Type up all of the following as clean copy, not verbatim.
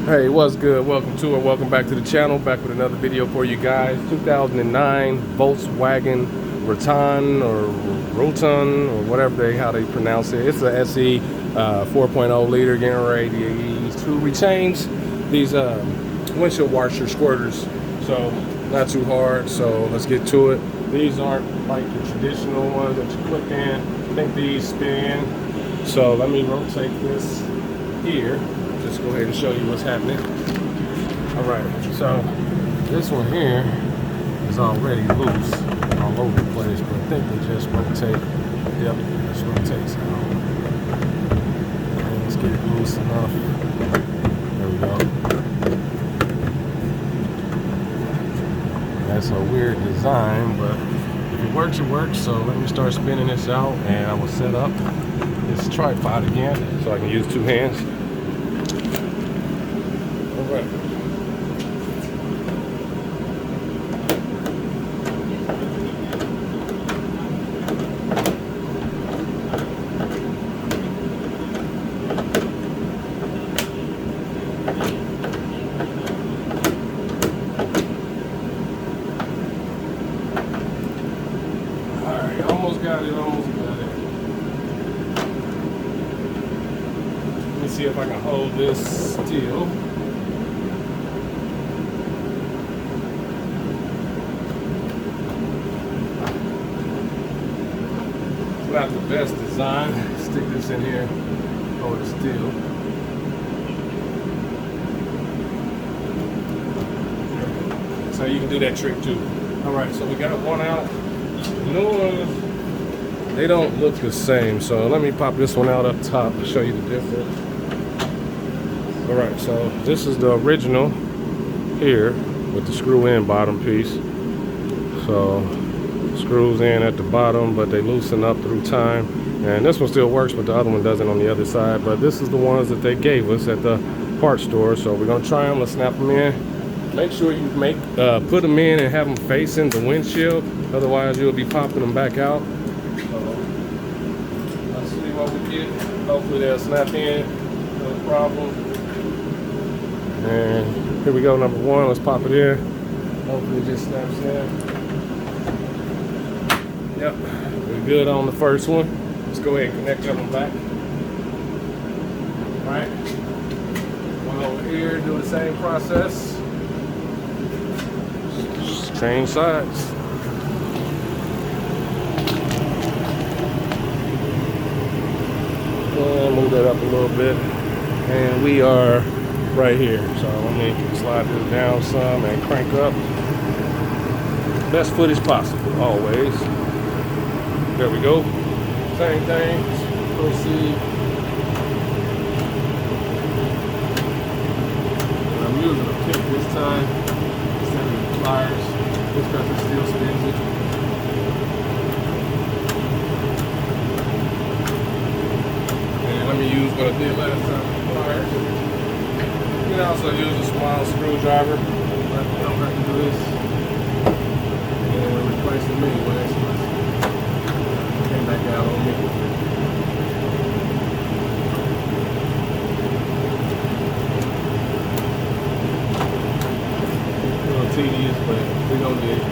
Hey, what's good? Welcome to or welcome back to the channel. Back with another video for you guys. 2009 Volkswagen Routan or whatever how they pronounce it. It's a SE 4.0 liter, getting ready to rechange these windshield washer squirters. So not too hard. So let's get to it. These aren't like the traditional ones that you click in. I think these spin. So let me rotate this here. Just go ahead and show you what's happening. All right, so this one here is already loose all over the place, but I think they just rotate. Yep, just rotates out. And let's get it loose enough. There we go. That's a weird design, but if it works, it works. So let me start spinning this out, and I will set up this tripod again so I can use two hands. Right. Alright, almost got it, almost got it. Let me see if I can hold this still. Not the best design. Stick this in here, hold it still. So you can do that trick too. All right, so we got one out. New ones, they don't look the same. So let me pop this one out up top to show you the difference. All right, so this is the original here with the screw-in bottom piece. So screws in at the bottom, but they loosen up through time, and this one still works, but the other one doesn't on the other side. But this is the ones that they gave us at the parts store, so we're gonna try them. Let's snap them in. Make sure you put them in and have them facing the windshield, otherwise you'll be popping them back out. Let's see what we get. Hopefully they'll snap in, no problem. And here we go, number one. Let's pop it in. Hopefully it just snaps in. Yep, we're good on the first one. Let's go ahead and connect that one back. All right, one over here, do the same process. Just change sides. And move that up a little bit. And we are right here. So let me slide this down some and crank up. Best footage possible, always. There we go. Same thing. Proceed. And I'm using a pick this time instead of the pliers, just because it still spins it. And let me use what I did last time with pliers. You can also use a small screwdriver. But you don't have to do this. And replace them anyway. Back out on me. A little tedious, but we're gonna get it.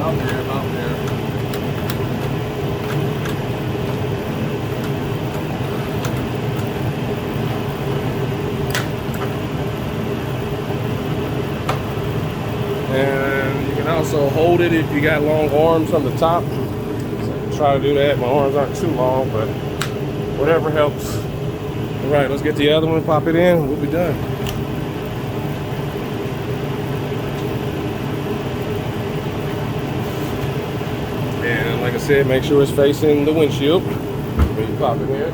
Out there, out there. And you can also hold it if you got long arms on the top. So try to do that. My arms aren't too long, but whatever helps. All right, let's get the other one, pop it in, we'll be done. And like I said, make sure it's facing the windshield when you pop it in.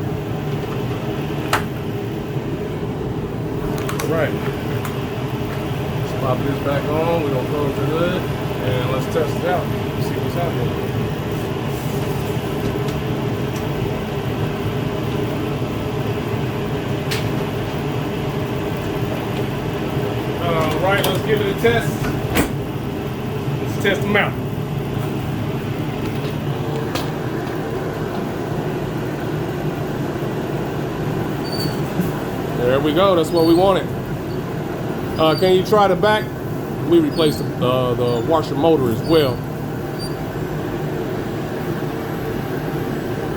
All right. Pop this back on, we're gonna close the hood, and let's test it out, see what's happening. Right, let's give it a test. Let's test them out. There we go. That's what we wanted. Can you try the back? We replaced the washer motor as well.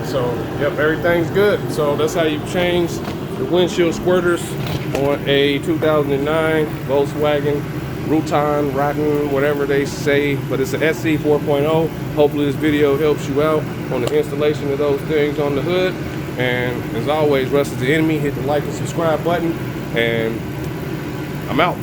So, yep, everything's good. So that's how you change the windshield squirters on a 2009 Volkswagen Routan, whatever they say, but it's an SC 4.0. Hopefully this video helps you out on the installation of those things on the hood. And as always, Russ is the enemy. Hit the like and subscribe button, and I'm out.